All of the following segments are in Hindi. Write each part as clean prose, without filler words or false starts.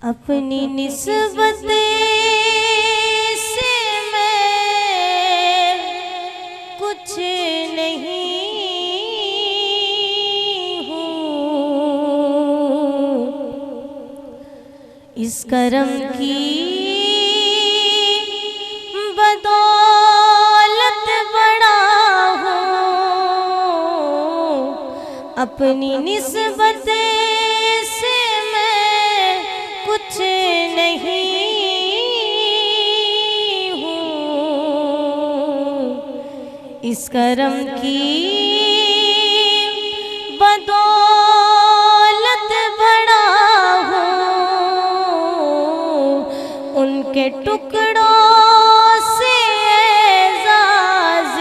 अपनी निस्बत से मैं कुछ नहीं हूँ, इस करम की बदौलत बड़ा हूँ। अपनी निस्बत से मैं कुछ नहीं हूँ, इस करम की बदौलत बड़ा हूँ। उनके टुकड़ों से एजाज़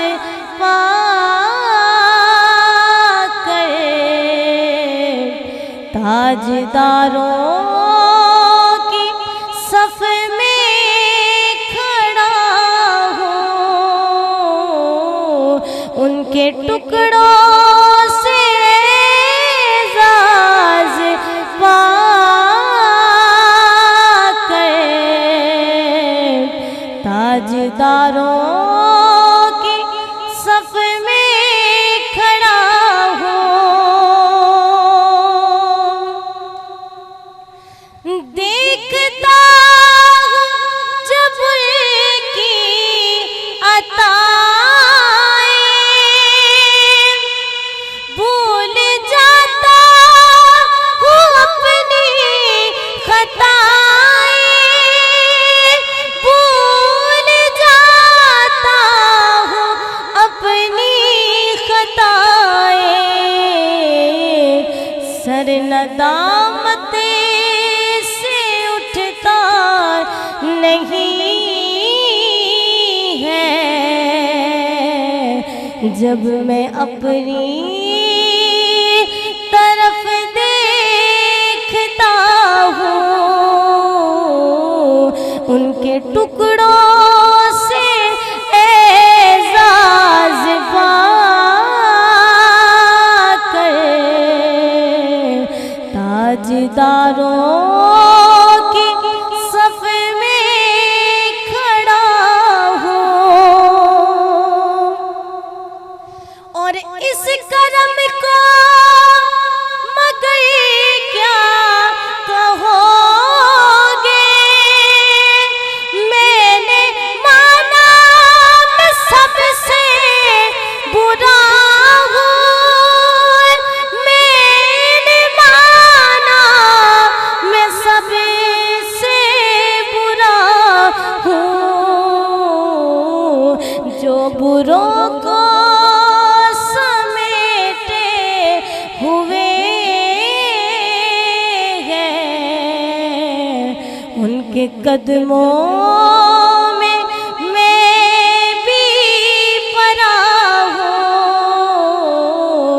पाकर ताजदारों की सफ में खड़ा हूँ। उनके टुकड़ों से एजाज़ पाकर ताजदारों की सफ में खड़ा हूँ। देखता हूँ जब उनकी अताएं, भूल जाता हूँ अपनी खताएं, भूल जाता हूँ अपनी खताएं। सर नदामत से उठता नहीं है, जब मैं अपनी तरफ देखता हूँ। उनके टुकड़ों से एजाज़ पाकर ताजदारों की सफ में खड़ा हूँ। और इस करम को मगर क्या कहोगे, मैंने माना मैं सबसे बुरा हूँ। मैंने माना मैं सबसे बुरा हूँ, जो बुरों को समेटे हुए हैं। उनके कदमों में मैं भी पड़ा हूँ,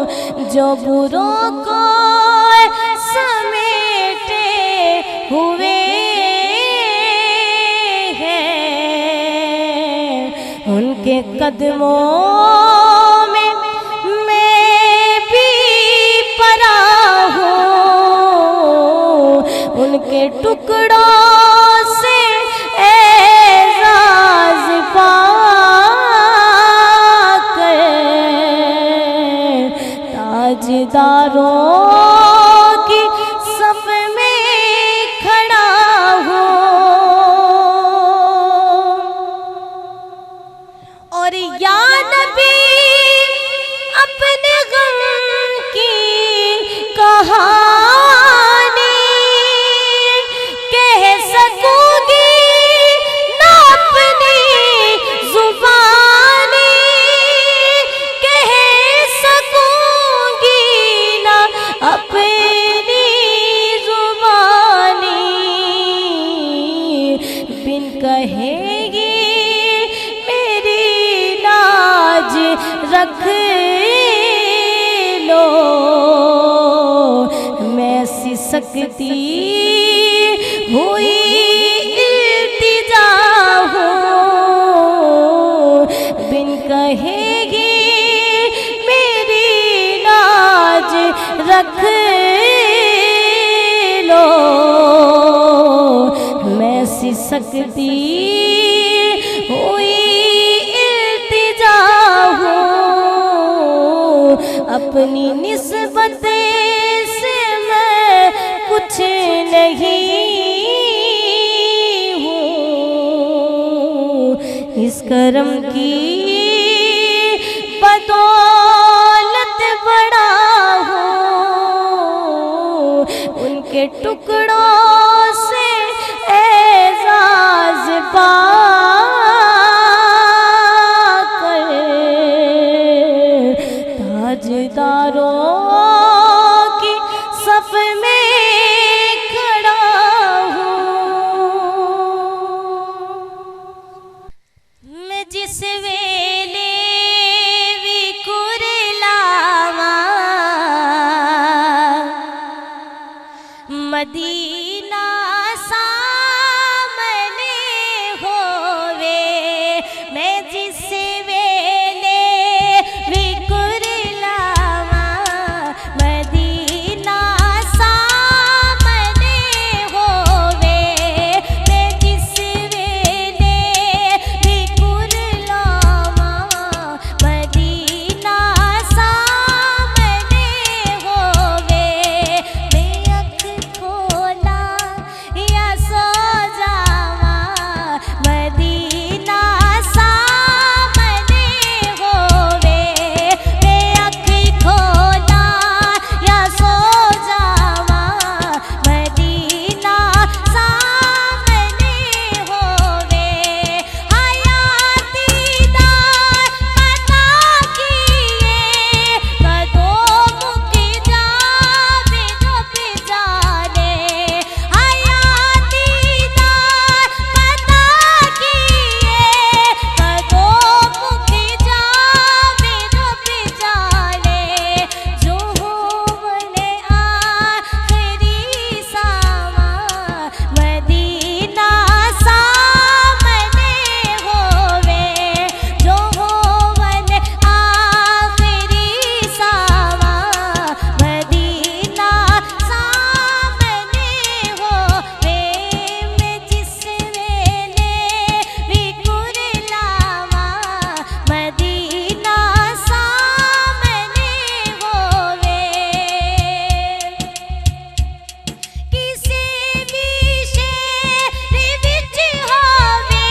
जो बुरों को समेटे हुए हैं। उनके कदमों में मैं भी पड़ा हूँ। उनके टुकड़ों से एजाज़ पाकर ताजदारों की सफ में खड़ा हूँ। और या नबी अपने गम की कहानी कह सकूंगी ना अपनी जुबानी, कह सकूंगी ना अपनी जुबानी। बिन कहेगी मेरी लाज रख लो, मैं सिसकती हुई इल्तिजा हूँ। बिन कहेगी मेरी लाज रख लो, सकती हुई इल्तिजा हो, अपनी निस्बत से मैं कुछ नहीं हूँ। इस करम की बदौलत बड़ा हूँ, उनके टुकड़ों से एजाज पाकर ताजदारों की सफ में खड़ा हूँ। मैं जिस वेले भी कुरलावा मदीना सामने होवे, मैं जिस वेले भी कुरलावा मदीना सामने होवे, मैं जिस वेले भी कुरलावा मदीना सामने होवे, मैं अख खोला या सो जावा मदीना सामने होवे, मैं अख खोला या सो जावा मदीना सामने होवे। हयाती दार पता किए कदों मुक जावे रब जाने, हयाती दार पता किए कदों मुक जावे रब जाने, जो होवने आखिरी सामा मदीना सामने होवे, जो होवने आखिरी सामा मदीना सामने होवे, मैं जिस वेले भी कुरलावा मदीना सामने होवे। किसी भी शहर विच होवे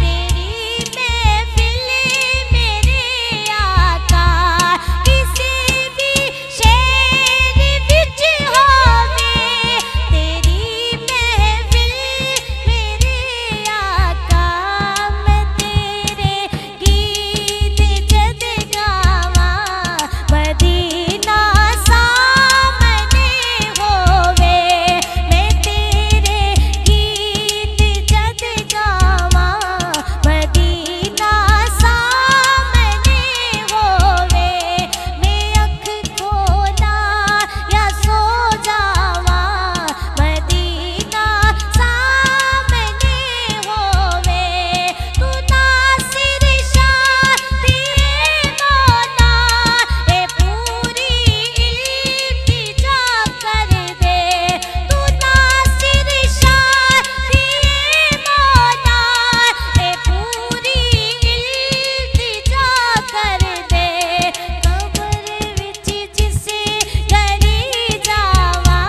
तेरी महफिल मेरे आका, किसी भी शहर विच होवे तेरी महफिल मेरे आका, मैं तेरे गीत जद गावा मदीना सामने होवे, मैं तेरे गीत जद गावा मदीना सामने होवे, मैं अख खोला या सो जावा मदीना सामने होवे। तू नासिर शाह दिए मौला ए पूरी इल्तिजा कर दे, तू नासिर शाह दिए मौला ए पूरी इल्तिजा कर दे, कब्र विच जिसे घरी जावा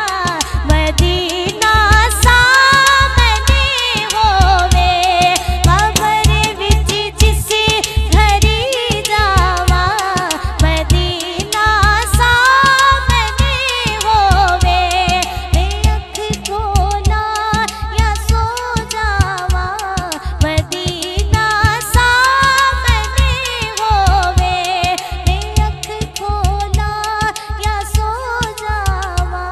मदीना सामने होवे, कब्र विच जिसे घरी जावा मदीना सामने होवे, मैं अख खोला या सो जावा मदीना सामने होवे, मैं अख खोला या सो जावा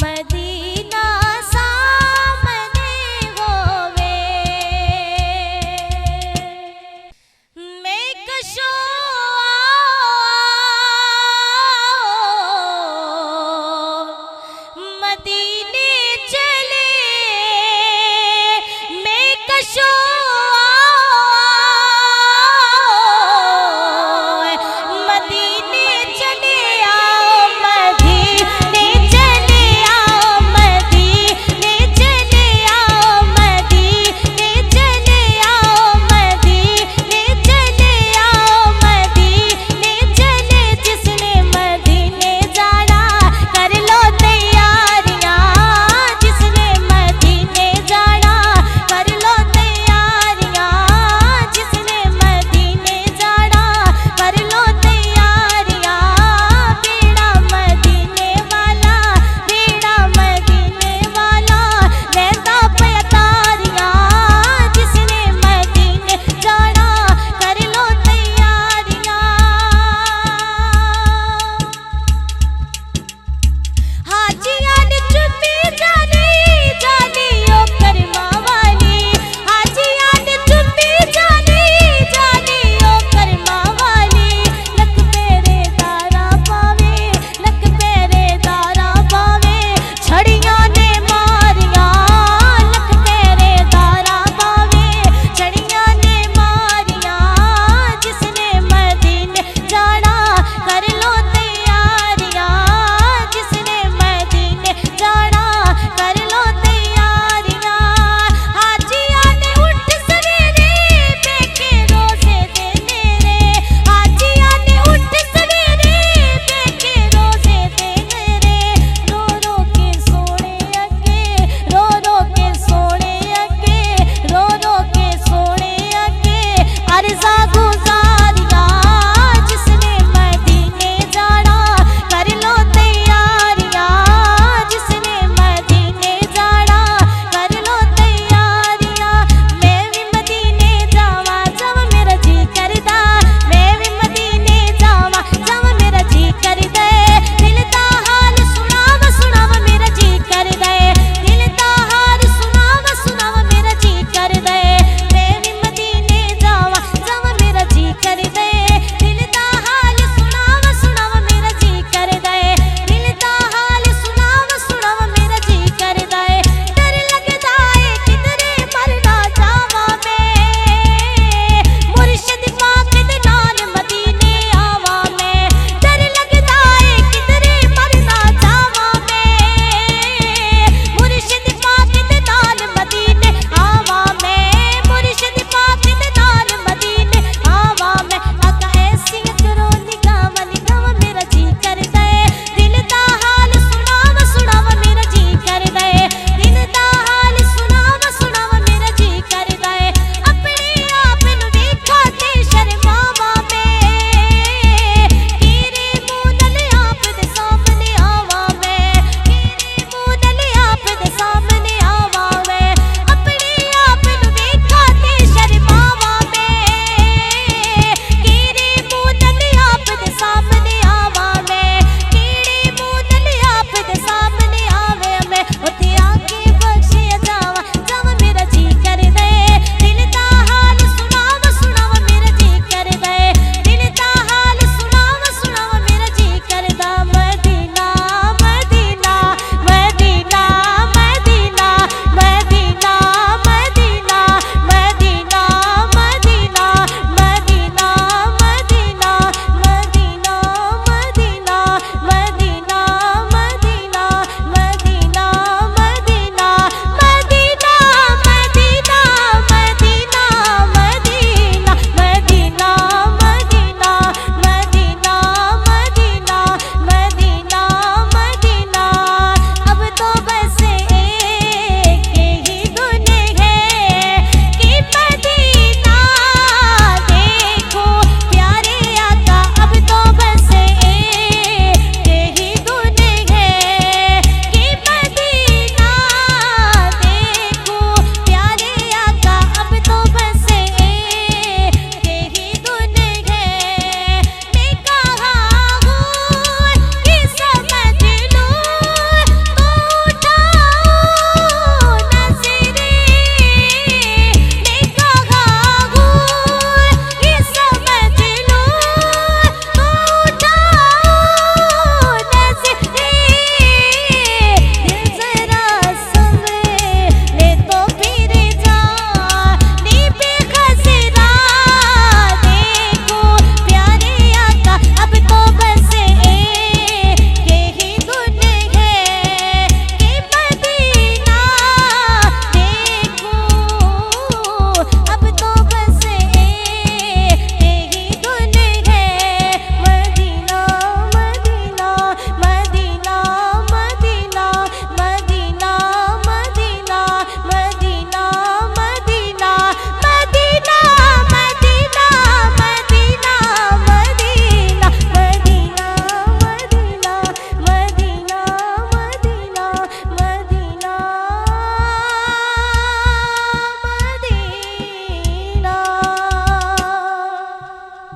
मदीना सामने होवे। मैं कशो मदीना